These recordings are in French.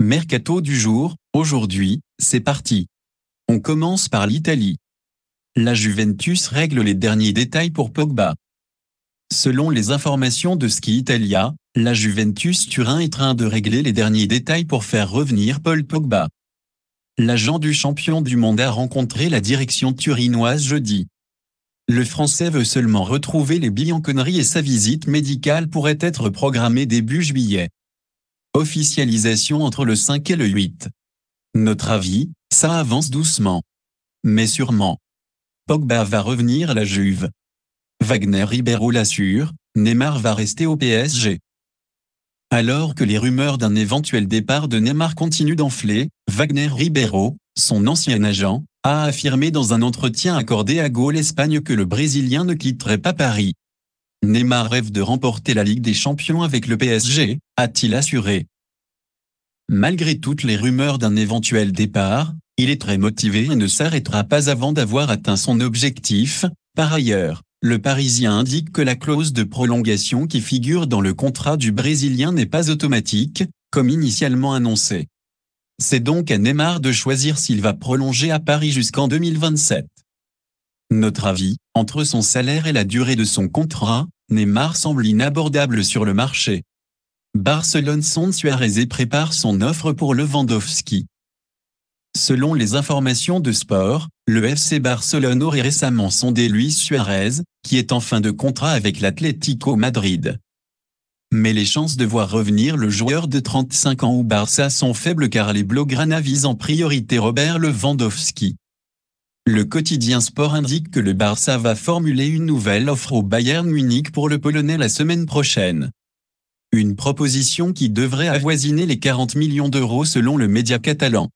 Mercato du jour, aujourd'hui, c'est parti. On commence par l'Italie. La Juventus règle les derniers détails pour Pogba. Selon les informations de Ski Italia, la Juventus Turin est en train de régler les derniers détails pour faire revenir Paul Pogba. L'agent du champion du monde a rencontré la direction turinoise jeudi. Le Français veut seulement retrouver les Bianconeri et sa visite médicale pourrait être programmée début juillet. Officialisation entre le 5 et le 8. Notre avis, ça avance doucement. Mais sûrement. Pogba va revenir à la Juve. Wagner Ribeiro l'assure, Neymar va rester au PSG. Alors que les rumeurs d'un éventuel départ de Neymar continuent d'enfler, Wagner Ribeiro, son ancien agent, a affirmé dans un entretien accordé à Goal Espagne que le Brésilien ne quitterait pas Paris. Neymar rêve de remporter la Ligue des Champions avec le PSG, a-t-il assuré. Malgré toutes les rumeurs d'un éventuel départ, il est très motivé et ne s'arrêtera pas avant d'avoir atteint son objectif. Par ailleurs, le Parisien indique que la clause de prolongation qui figure dans le contrat du Brésilien n'est pas automatique, comme initialement annoncé. C'est donc à Neymar de choisir s'il va prolonger à Paris jusqu'en 2027. Notre avis, entre son salaire et la durée de son contrat, Neymar semble inabordable sur le marché. Barcelone sonde Suarez et prépare son offre pour Lewandowski. Selon les informations de Sport, le FC Barcelone aurait récemment sondé Luis Suarez, qui est en fin de contrat avec l'Atlético Madrid. Mais les chances de voir revenir le joueur de 35 ans au Barça sont faibles car les Blaugrana visent en priorité Robert Lewandowski. Le quotidien Sport indique que le Barça va formuler une nouvelle offre au Bayern Munich pour le Polonais la semaine prochaine. Une proposition qui devrait avoisiner les 40 millions d'euros selon le média catalan.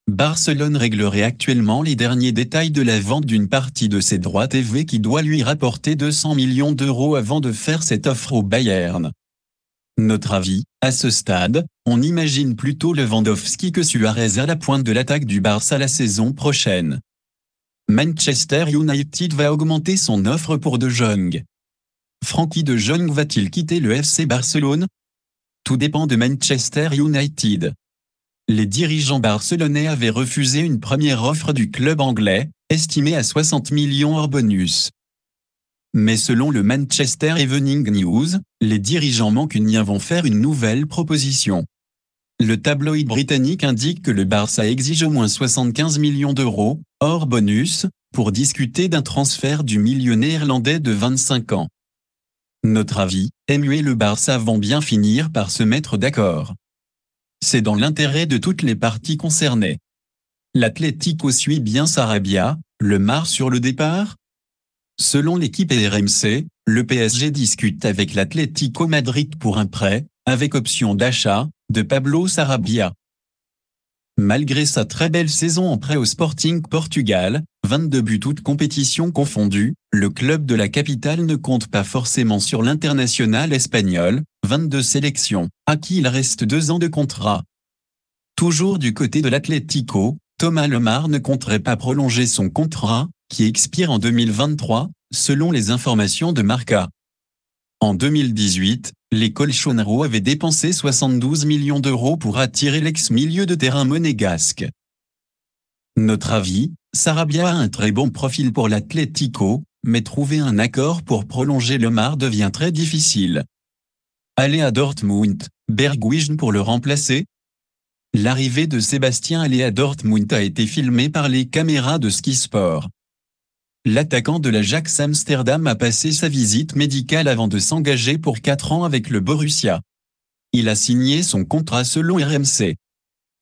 Barcelone réglerait actuellement les derniers détails de la vente d'une partie de ses droits TV qui doit lui rapporter 200 millions d'euros avant de faire cette offre au Bayern. Notre avis, à ce stade, on imagine plutôt Lewandowski que Suarez à la pointe de l'attaque du Barça la saison prochaine. Manchester United va augmenter son offre pour De Jong. Frenkie De Jong va-t-il quitter le FC Barcelone? Tout dépend de Manchester United. Les dirigeants barcelonais avaient refusé une première offre du club anglais, estimée à 60 millions hors bonus. Mais selon le Manchester Evening News, les dirigeants mancuniens vont faire une nouvelle proposition. Le tabloïd britannique indique que le Barça exige au moins 75 millions d'euros, hors bonus, pour discuter d'un transfert du milieu néerlandais de 25 ans. Notre avis, MU et le Barça vont bien finir par se mettre d'accord. C'est dans l'intérêt de toutes les parties concernées. L'Atlético suit bien Sarabia, le marre sur le départ? Selon l'équipe et RMC, le PSG discute avec l'Atlético Madrid pour un prêt, avec option d'achat, de Pablo Sarabia. Malgré sa très belle saison en prêt au Sporting Portugal, 22 buts toutes compétitions confondues, le club de la capitale ne compte pas forcément sur l'international espagnol, 22 sélections, à qui il reste 2 ans de contrat. Toujours du côté de l'Atlético, Thomas Lemar ne compterait pas prolonger son contrat, qui expire en 2023, selon les informations de Marca. En 2018, les Colchoneros avaient dépensé 72 millions d'euros pour attirer l'ex-milieu de terrain monégasque. Notre avis, Sarabia a un très bon profil pour l'Atlético, mais trouver un accord pour prolonger Lemar devient très difficile. Aller à Dortmund, Bergwijn pour le remplacer? L'arrivée de Sébastien Haller à Dortmund a été filmée par les caméras de Ski Sport. L'attaquant de l'Ajax Amsterdam a passé sa visite médicale avant de s'engager pour 4 ans avec le Borussia. Il a signé son contrat selon RMC.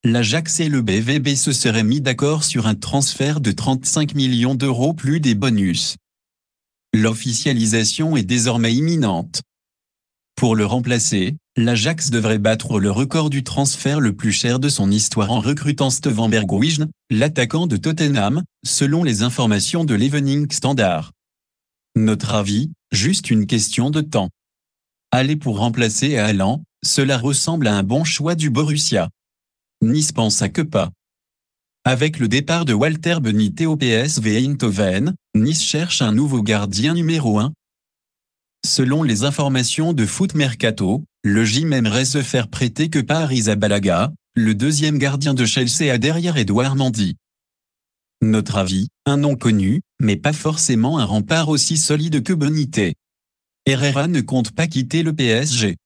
L'Ajax et le BVB se seraient mis d'accord sur un transfert de 35 millions d'euros plus des bonus. L'officialisation est désormais imminente. Pour le remplacer, l'Ajax devrait battre le record du transfert le plus cher de son histoire en recrutant Steven Bergwijn, l'attaquant de Tottenham, selon les informations de l'Evening Standard. Notre avis, juste une question de temps. Aller pour remplacer Haaland, cela ressemble à un bon choix du Borussia. Nice pense à Kepa. Avec le départ de Walter Benitez au PSV Eindhoven, Nice cherche un nouveau gardien numéro 1. Selon les informations de Foot Mercato, le gym aimerait se faire prêter Kepa Arrizabalaga, le deuxième gardien de Chelsea derrière Edouard Mendy. Notre avis, un nom connu, mais pas forcément un rempart aussi solide que Bonité. Herrera ne compte pas quitter le PSG.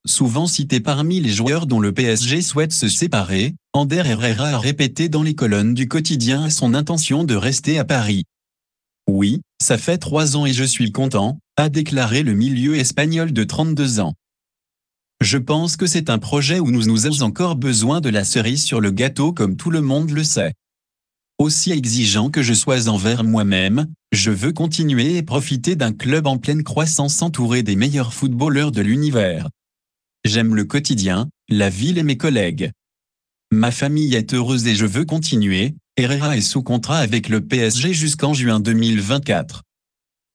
Souvent cité parmi les joueurs dont le PSG souhaite se séparer, Ander Herrera a répété dans les colonnes du quotidien son intention de rester à Paris. Oui, ça fait 3 ans et je suis content, a déclaré le milieu espagnol de 32 ans. Je pense que c'est un projet où nous avons encore besoin de la cerise sur le gâteau comme tout le monde le sait. Aussi exigeant que je sois envers moi-même, je veux continuer et profiter d'un club en pleine croissance entouré des meilleurs footballeurs de l'univers. J'aime le quotidien, la ville et mes collègues. Ma famille est heureuse et je veux continuer. Herrera est sous contrat avec le PSG jusqu'en juin 2024.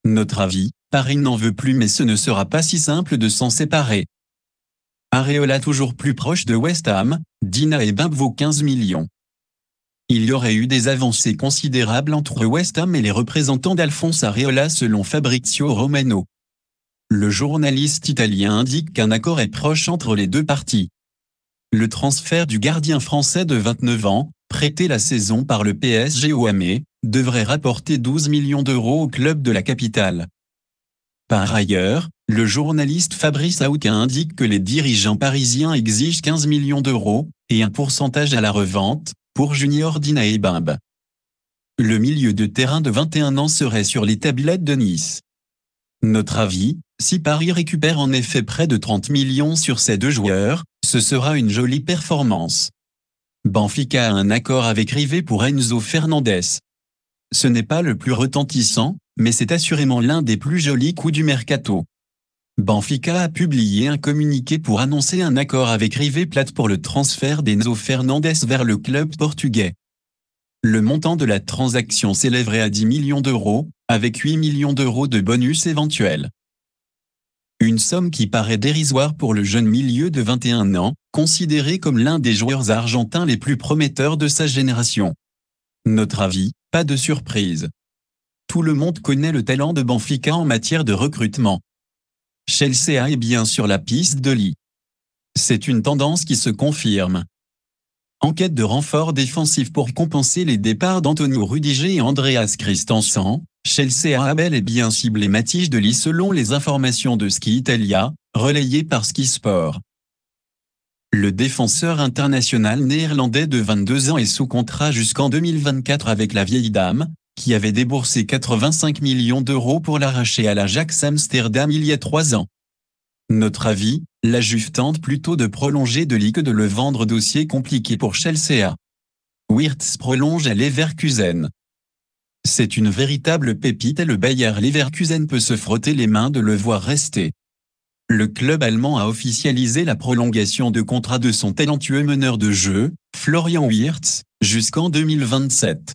Notre avis, Paris n'en veut plus mais ce ne sera pas si simple de s'en séparer. Areola toujours plus proche de West Ham, Dina et Bimbe vaut 15 millions. Il y aurait eu des avancées considérables entre West Ham et les représentants d'Alphonse Areola selon Fabrizio Romano. Le journaliste italien indique qu'un accord est proche entre les deux parties. Le transfert du gardien français de 29 ans, prêté la saison par le PSG au Hamé, devrait rapporter 12 millions d'euros au club de la capitale. Par ailleurs, le journaliste Fabrice Aouka indique que les dirigeants parisiens exigent 15 millions d'euros et un pourcentage à la revente pour Junior Dina et Bimbe. Le milieu de terrain de 21 ans serait sur les tablettes de Nice. Notre avis, si Paris récupère en effet près de 30 millions sur ces deux joueurs, ce sera une jolie performance. Benfica a un accord avec River pour Enzo Fernandez. Ce n'est pas le plus retentissant, mais c'est assurément l'un des plus jolis coups du mercato. Benfica a publié un communiqué pour annoncer un accord avec River Plate pour le transfert d'Enzo Fernandez vers le club portugais. Le montant de la transaction s'élèverait à 10 millions d'euros, avec 8 millions d'euros de bonus éventuels. Une somme qui paraît dérisoire pour le jeune milieu de 21 ans, considéré comme l'un des joueurs argentins les plus prometteurs de sa génération. Notre avis, pas de surprise. Tout le monde connaît le talent de Benfica en matière de recrutement. Chelsea est bien sur la piste de Lee. C'est une tendance qui se confirme. En quête de renforts défensifs pour compenser les départs d'Antonio Rudiger et Andreas Christensen, Chelsea a bel et bien ciblé Matthijs de Ligt selon les informations de Ski Italia, relayées par Ski Sport. Le défenseur international néerlandais de 22 ans est sous contrat jusqu'en 2024 avec la vieille dame, qui avait déboursé 85 millions d'euros pour l'arracher à l'Ajax Amsterdam il y a 3 ans. Notre avis, la Juve tente plutôt de prolonger de Ligt que de le vendre, dossier compliqué pour Chelsea. Wirtz prolonge à Leverkusen. C'est une véritable pépite et le Bayer Leverkusen peut se frotter les mains de le voir rester. Le club allemand a officialisé la prolongation de contrat de son talentueux meneur de jeu, Florian Wirtz, jusqu'en 2027.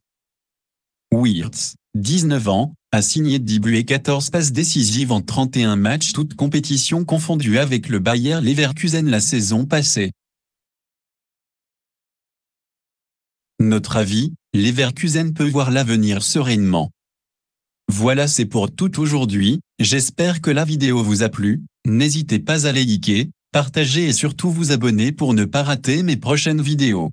Wirtz, 19 ans, a signé 10 buts et 14 passes décisives en 31 matchs toutes compétitions confondues avec le Bayer Leverkusen la saison passée. Notre avis, Leverkusen peut voir l'avenir sereinement. Voilà, c'est pour tout aujourd'hui, j'espère que la vidéo vous a plu, n'hésitez pas à liker, partager et surtout vous abonner pour ne pas rater mes prochaines vidéos.